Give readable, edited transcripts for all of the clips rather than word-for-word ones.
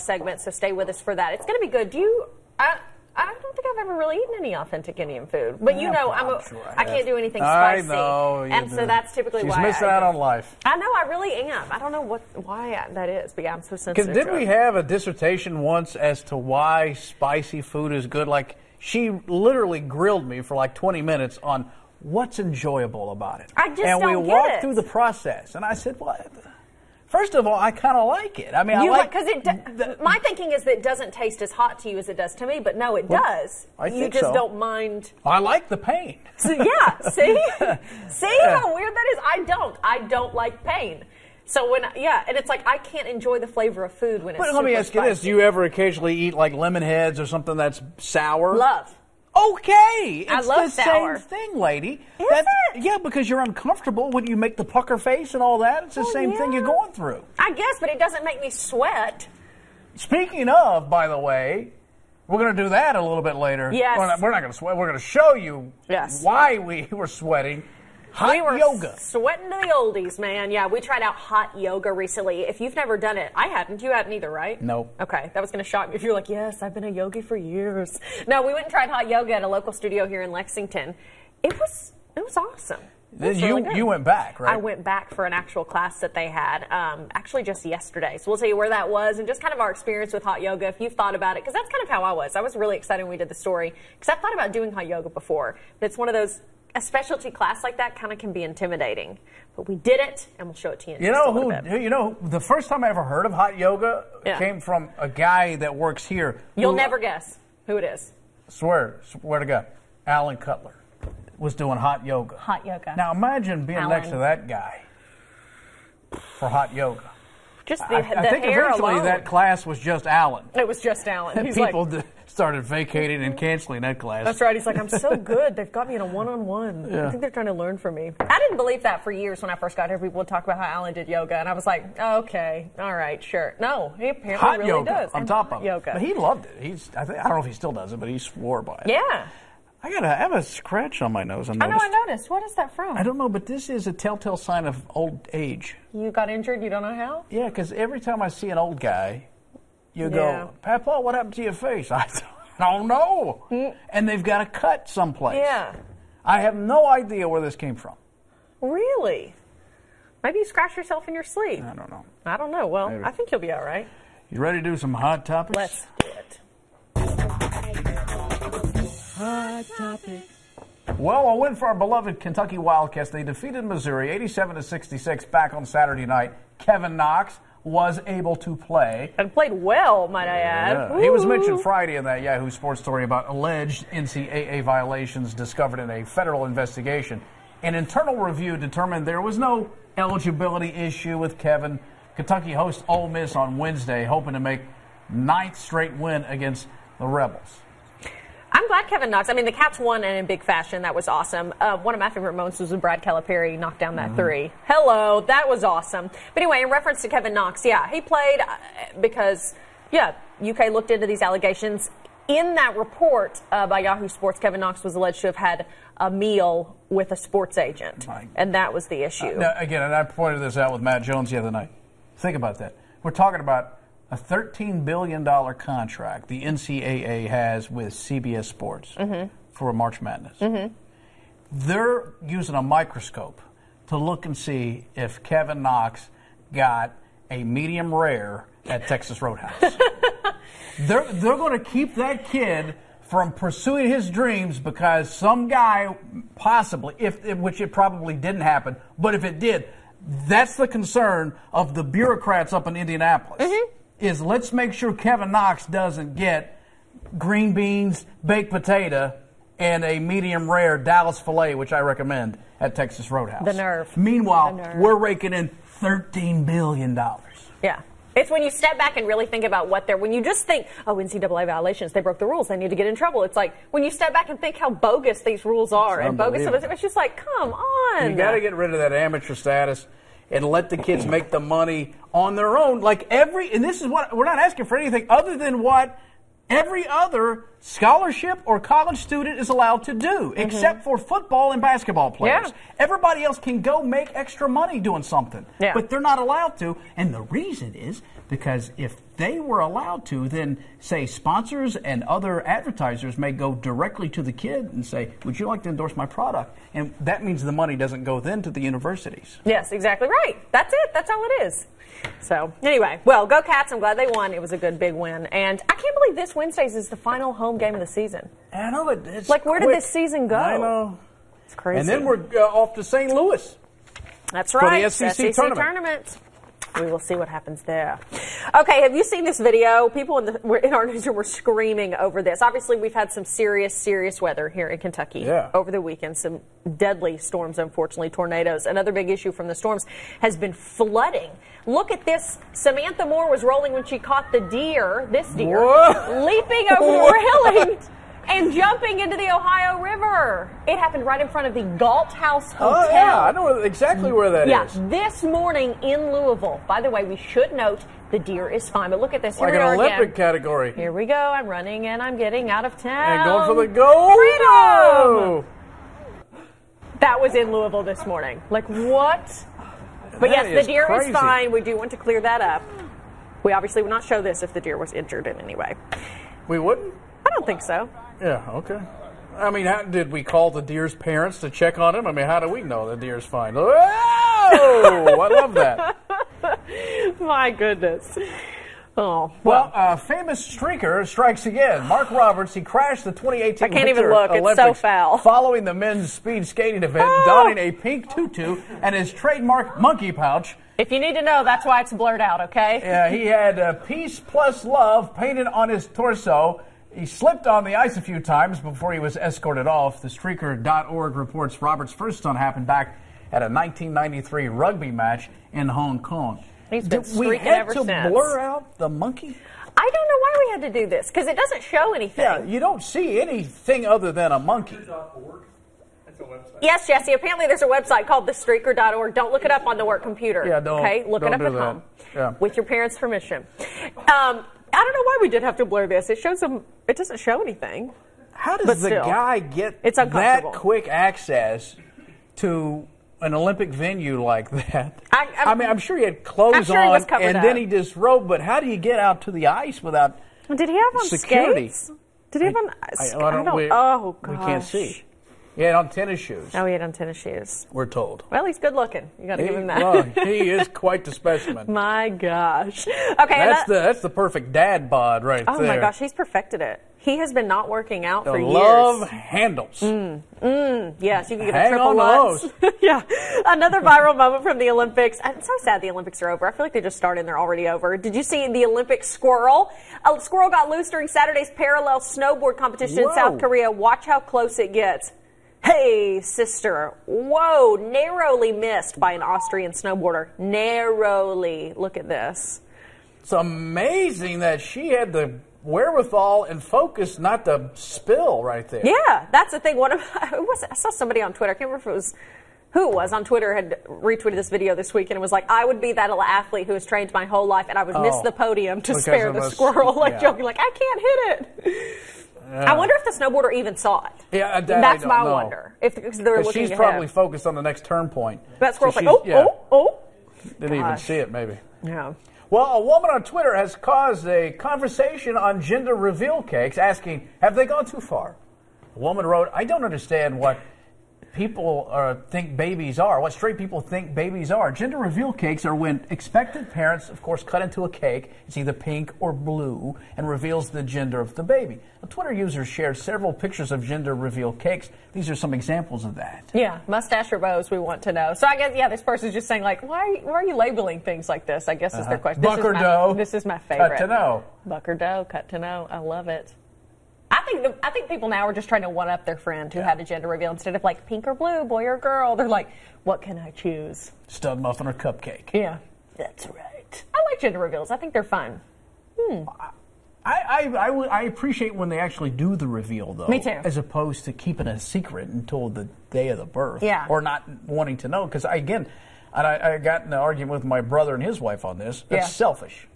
segment, so stay with us for that. It's going to be good. I don't think I've ever really eaten any authentic Indian food, but you know, I can't do anything spicy. I know, and so that's typically why she's missing out on life. I know, I really am. I don't know why that is, but yeah, I'm so sensitive. Did we have a dissertation once as to why spicy food is good? Like, she literally grilled me for like 20 minutes on what's enjoyable about it. I just and don't we get walked it. through the process, and I said, "What?" First of all, I kind of like it. I mean, because my thinking is that it doesn't taste as hot to you as it does to me, but no, it does. You just don't mind. I like the pain. So, yeah, see how weird that is. I don't like pain. So and it's like I can't enjoy the flavor of food when it's. But let me ask you this: do you ever occasionally eat like lemon heads or something that's sour? Love. Okay, it's I love the sour. same thing, lady. Is it? Yeah, because you're uncomfortable when you make the pucker face and all that. It's the same thing you're going through. I guess, but it doesn't make me sweat. Speaking of, by the way, we're going to do that a little bit later. Yes. We're not going to sweat. We're going to show you why we were sweating. We were yoga. Sweating to the oldies, man. Yeah, we tried out hot yoga recently. If you've never done it, I hadn't. You hadn't either, right? No. Okay, that was going to shock me if you're like, yes, I've been a yogi for years. No, we went and tried hot yoga at a local studio here in Lexington. It was awesome. You went back, right? I went back for an actual class that they had, actually just yesterday. So we'll tell you where that was and just kind of our experience with hot yoga, if you've thought about it, because that's kind of how I was. I was really excited when we did the story, because I've thought about doing hot yoga before. But it's one of those, a specialty class like that kind of can be intimidating. But we did it, and we'll show it to you in just a little bit. You know, the first time I ever heard of hot yoga came from a guy that works here. You'll never guess who it is. Swear to God. Alan Cutler was doing hot yoga. Hot yoga. Now imagine being next to that guy for hot yoga. Just I think hair eventually alone. that class was just Alan. It was just Alan. And people started vacating and canceling that class. That's right. He's like, I'm so good. They've got me in a one-on-one. I think they're trying to learn from me. I didn't believe that for years when I first got here. People would talk about how Alan did yoga, and I was like, oh, okay, all right, sure. No, he apparently hot really yoga does. on top of it. Yoga. But he loved it. I don't know if he still does it, but he swore by it. Yeah. I have a scratch on my nose. I noticed. What is that from? I don't know, but this is a telltale sign of old age. You got injured? You don't know how? Yeah, because every time I see an old guy, you go, Papa, what happened to your face? I don't know. And they've got a cut someplace. Yeah. I have no idea where this came from. Really? Maybe you scratched yourself in your sleep. I don't know. I don't know. Well, maybe. I think you'll be all right. You ready to do some hot topics? Let's do it. Hot topics. Well, a win for our beloved Kentucky Wildcats. They defeated Missouri 87-66 back on Saturday night. Kevin Knox was able to play. And played well, might I add. Yeah. He was mentioned Friday in that Yahoo Sports story about alleged NCAA violations discovered in a federal investigation. An internal review determined there was no eligibility issue with Kevin. Kentucky hosts Ole Miss on Wednesday, hoping to make 9th straight win against the Rebels. I'm glad Kevin Knox. I mean, the Cats won and in big fashion. That was awesome. One of my favorite moments was when Brad Calipari knocked down that three. Hello, that was awesome. But anyway, in reference to Kevin Knox, he played because, UK looked into these allegations. In that report by Yahoo Sports, Kevin Knox was alleged to have had a meal with a sports agent, and that was the issue. Now, again, and I pointed this out with Matt Jones the other night. Think about that. We're talking about a $13 billion contract the NCAA has with CBS Sports for March Madness. They're using a microscope to look and see if Kevin Knox got a medium rare at Texas Roadhouse. They're going to keep that kid from pursuing his dreams because some guy possibly, which it probably didn't happen, but if it did, that's the concern of the bureaucrats up in Indianapolis. Is let's make sure Kevin Knox doesn't get green beans, baked potato, and a medium rare Dallas filet, which I recommend at Texas Roadhouse. The nerve. Meanwhile, we're raking in $13 billion. Yeah. It's when you step back and really think about when you just think, NCAA violations, they broke the rules, they need to get in trouble. It's like when you step back and think how bogus these rules are and bogus, it's just like, come on. You got to get rid of that amateur status and let the kids make the money on their own. And this is what, we're not asking for anything other than what every other scholarship or college student is allowed to do, except for football and basketball players. Everybody else can go make extra money doing something, but they're not allowed to. And the reason is because if they were allowed to, then say sponsors and other advertisers may go directly to the kid and say, would you like to endorse my product? And that means the money doesn't go then to the universities. Yes, exactly right. That's it. That's all it is. So, anyway, well, go Cats. I'm glad they won. It was a good, big win. And I can't believe this Wednesday's is the final home game of the season. I know. It's like, where quick. did this season go? I know. It's crazy. And then we're off to St. Louis. That's right. For the SEC tournament. We will see what happens there. Okay, have you seen this video? People in our newsroom were screaming over this. Obviously, we've had some serious weather here in Kentucky over the weekend. Some deadly storms, unfortunately, tornadoes. Another big issue from the storms has been flooding. Look at this. Samantha Moore was rolling when she caught the deer, leaping over the railing and jumping into the Ohio River. It happened right in front of the Galt House Hotel. Oh, yeah. I know exactly where that is. Yeah, this morning in Louisville. By the way, we should note the deer is fine. But look at this. Here like we an are Olympic again. category. Here we go. I'm running and I'm getting out of town. And going for the gold. Freedom! That was in Louisville this morning. Like, what? But yes, the deer is fine. We do want to clear that up. We obviously would not show this if the deer was injured in any way. We wouldn't? I don't think so. Yeah, okay. I mean, did we call the deer's parents to check on him? I mean, how do we know the deer's fine? Oh, I love that. My goodness. Oh, well, famous streaker strikes again. Mark Roberts, he crashed the 2018 I can't even look. Olympics it's so foul. Following the men's speed skating event, donning a pink tutu and his trademark monkey pouch. If you need to know, that's why it's blurred out, okay? Yeah, he had peace plus love painted on his torso. He slipped on the ice a few times before he was escorted off. The Streaker.org reports Roberts' first stunt happened back at a 1993 rugby match in Hong Kong. He's been streaking we had ever to since. blur out the monkey? I don't know why we had to do this, because it doesn't show anything. Yeah, you don't see anything other than a monkey. Yes, Jesse. Apparently there's a website called thestreaker.org. Don't look it up on the work computer. Yeah, don't. Okay, look it up at home with your parents' permission. I don't know why we did have to blur this. It shows them. It doesn't show anything. How does the guy get that quick access to an Olympic venue like that? I mean, I'm sure he had clothes on, and then he disrobed. But how do you get out to the ice without? Did he have on security? Skates? Did he have on? I don't. Oh gosh. We can't see. He had on tennis shoes. Oh, he had on tennis shoes. We're told. Well, he's good looking. You got to give him that. Well, he is quite the specimen. My gosh. Okay, that's the perfect dad bod right there. Oh my gosh, he's perfected it. He has been not working out for years. Love handles. Yes, you can get Hang a triple on Lutz. to those. Yeah. Another viral moment from the Olympics. I'm so sad the Olympics are over. I feel like they just started and they're already over. Did you see the Olympic squirrel? A squirrel got loose during Saturday's parallel snowboard competition in South Korea. Watch how close it gets. Hey, sister. Whoa, narrowly missed by an Austrian snowboarder. Narrowly. Look at this. It's amazing that she had the wherewithal and focus not to spill right there. Yeah, that's the thing. I saw somebody on Twitter. I can't remember if it was who it was on Twitter had retweeted this video this week, and it was like, I would be that athlete who has trained my whole life, and I would miss the podium to spare the squirrel. Joking, like, I can't hit it. I wonder if the snowboarder even saw it. Yeah, that's my wonder. If they're looking she's ahead. Probably focused on the next turn point. That squirrel's like, oh. Didn't even see it, maybe. Yeah. Well, a woman on Twitter has caused a conversation on gender reveal cakes, asking, have they gone too far? A woman wrote, I don't understand what people think babies are, what straight people think babies are. Gender reveal cakes are when expectant parents, of course, cut into a cake. It's either pink or blue and reveals the gender of the baby. A Twitter user shared several pictures of gender reveal cakes. These are some examples of that. Yeah, mustache or bows, we want to know. So I guess, this person's just saying, like, why are you labeling things like this? I guess is their question. Buck or dough. This is my favorite. Cut to know. Buck or dough, cut to know. I love it. I think people now are just trying to one-up their friend who had a gender reveal. Instead of like pink or blue, boy or girl, they're like, what can I choose? Stud muffin or cupcake. Yeah, that's right. I like gender reveals. I think they're fun. I appreciate when they actually do the reveal, though. Me too. As opposed to keeping a secret until the day of the birth. Yeah. Or not wanting to know. Because, again, I got in an argument with my brother and his wife on this. It's selfish.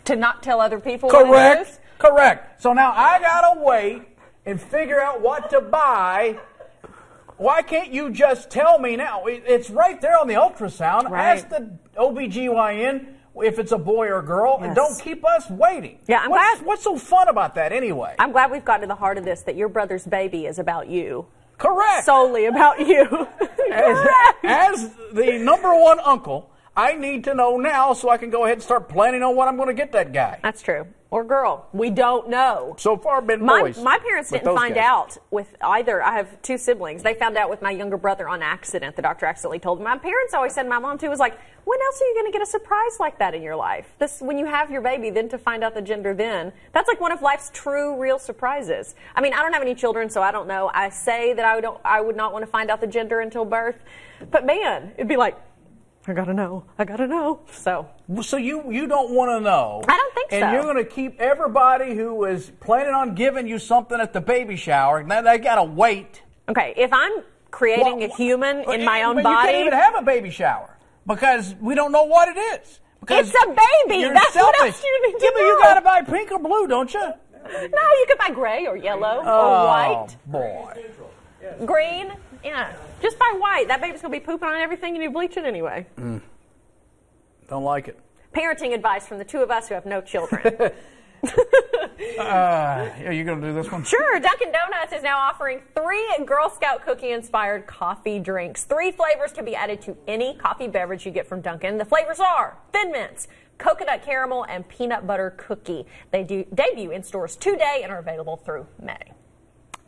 To not tell other people what it is? Correct. So now I got to wait and figure out what to buy. Why can't you just tell me now? It's right there on the ultrasound. Right. Ask the OBGYN. if it's a boy or girl, and don't keep us waiting. Yeah, I'm glad. What's so fun about that anyway? I'm glad we've gotten to the heart of this, that your brother's baby is about you. Correct. Solely about you. As the number one uncle, I need to know now so I can go ahead and start planning on what I'm going to get that guy. That's true. Or girl. We don't know. So far, been boys. My parents didn't find out with either. I have two siblings. They found out with my younger brother on accident. The doctor accidentally told them. My parents always said, my mom too, was like, when else are you going to get a surprise like that in your life? When you have your baby, then to find out the gender then. That's like one of life's true, real surprises. I mean, I don't have any children, so I don't know. I say that I would not want to find out the gender until birth. But man, it'd be like, I gotta know. So you don't want to know. I don't think so. And you're going to keep everybody who is planning on giving you something at the baby shower. Now they got to wait. Okay, if I'm creating a human in my own but body, you can't even have a baby shower because we don't know what it is. Because it's a baby. That's selfish. What else you need to know. But you got to buy pink or blue, don't you? No, you could buy gray or yellow or white. Oh boy. Green. Yeah, just buy white. That baby's going to be pooping on everything and you bleach it anyway. Don't like it. Parenting advice from the two of us who have no children. Are you going to do this one? Sure. Dunkin' Donuts is now offering 3 Girl Scout cookie-inspired coffee drinks. 3 flavors can be added to any coffee beverage you get from Dunkin'. The flavors are Thin Mints, Coconut Caramel, and Peanut Butter Cookie. They debut in stores today and are available through May.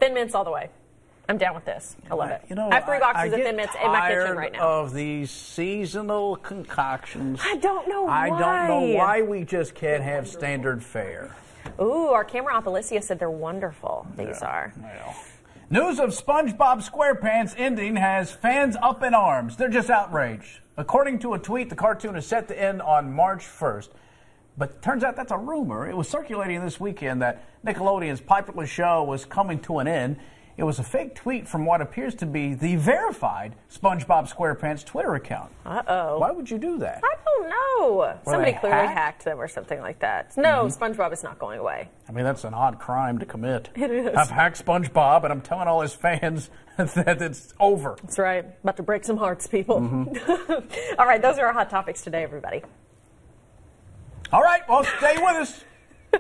Thin Mints all the way. I'm down with this. I love it. You know, I have 3 boxes of Thin Mints in my kitchen right now. Of these seasonal concoctions. I don't know why. I don't know why we just can't have standard fare. Ooh, our camera op Alicia said they're wonderful. These are. Well. News of SpongeBob SquarePants ending has fans up in arms. They're just outraged. According to a tweet, the cartoon is set to end on March 1st. But it turns out that's a rumor. It was circulating this weekend that Nickelodeon's popular show was coming to an end. It was a fake tweet from what appears to be the verified SpongeBob SquarePants Twitter account. Uh-oh. Why would you do that? I don't know. Somebody clearly hacked? hacked them or something like that. No, SpongeBob is not going away. I mean, that's an odd crime to commit. It is. I've hacked SpongeBob, and I'm telling all his fans that it's over. That's right. About to break some hearts, people. All right, those are our hot topics today, everybody. All right, well, stay with us.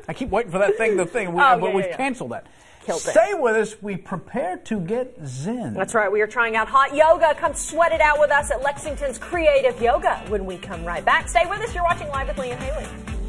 I keep waiting for that thing, but we've canceled that. Stay with us. We prepare to get zen. That's right. We are trying out hot yoga. Come sweat it out with us at Lexington's Creative Yoga when we come right back. Stay with us. You're watching Live with Lee and Hayley.